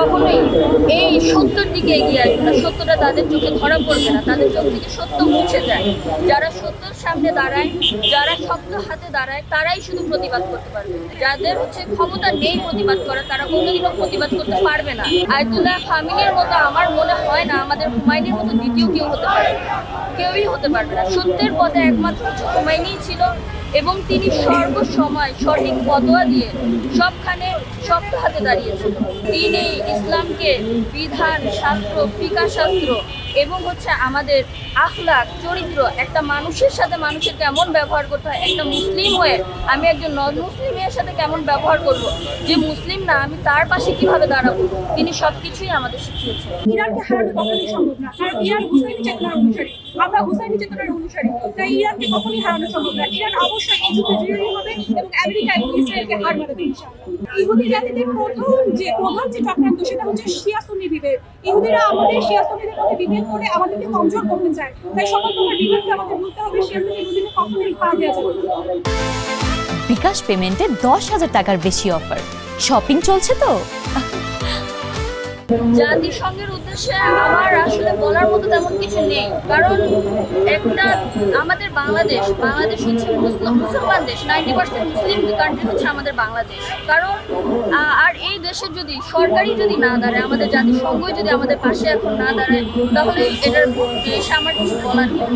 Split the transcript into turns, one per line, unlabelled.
কখনোই এই সত্যের দিকে এগিয়ে আসবে না, সত্যটা তাদের চোখে ধরা পড়বে না, তাদের চোখ থেকে সত্য মুছে যায়। যারা সত্যের সামনে দাঁড়ায়, যারা শক্ত হাতে দাঁড়ায়, তারাই শুধু প্রতিবাদ করতে পারবে। যাদের ক্ষমতা নেই প্রতিবাদ করার, তারা কোনোদিনও প্রতিবাদ করতে পারবে না। আয়াতুল্লাহ খামিনির মতো আমার মনে হয় না আমাদের হুমায়ুনের মতো দ্বিতীয় কেউ হতে পারে, কেউই হতে পারবে না। সত্যের পথে একমাত্র হুমায়ুনই ছিল, এবং তিনি সর্বসময় সঠিক ফতোয়া দিয়ে সবখানে শক্ত হাতে দাঁড়িয়েছিল। তিনি ইসলামকে বিধান শাস্ত্র, ফিকাহ শাস্ত্র এবং আমাদের আখলাক, চরিত্র, একটা মানুষের সাথে মানুষের কেমন ব্যবহার করতে হয়, একটা মুসলিম হয়ে আমি একজন নন মুসলিমের সাথে কেমন ব্যবহার করব, যে মুসলিম না আমি তার পাশে কিভাবে দাঁড়াবো, তিনি সবকিছুই আমাদের শিখিয়েছেন।
ইরানকে হারানো কখনোই সম্ভব না, কারণ ইরান হুসাইনি চেতনার অনুসারী, আমরা হুসাইনি চেতনার অনুসারী, তাই ইরানকে কখনোই হারানো সম্ভব না। ইরান অবশ্যই এই যুদ্ধে জয়ী হবে এবং আমেরিকা এবং ইসরায়েলকে হার মানাবে ইনশাআল্লাহ। ইহুদি জাতিদের প্রধান যে চক্রান্ত সেটা হচ্ছে শিয়া সুন্নি বিভেদ। ইহুদিরা আমাদের শিয়া সুন্নিদের মধ্যে বিভেদ করে আমাদেরকে কমজোর করতে চায়, তাই সকল প্রকার বিভেদকে আমাদের ভুলতে হবে। শিয়া সুন্নি ইহুদিকে কখনোই পা দেওয়া যাবে না।
বিকাশ পেমেন্টে 10,000 টাকার বেশি অফার, শপিং চলছে তো।
জাতিসংঘের উদ্দেশ্যে আমার আসলে বলার মতো তেমন কিছু নেই, কারণ আমাদের বাংলাদেশ হচ্ছে মুসলমান দেশ, 90% মুসলিম কান্ট্রি হচ্ছে আমাদের বাংলাদেশ। কারণ আর এই দেশের যদি সরকারই যদি না দাঁড়ায়, আমাদের জাতিসংঘই যদি আমাদের পাশে এখন না দাঁড়ায়, তাহলে এটার বেশ আমার কিছু বলার নেই।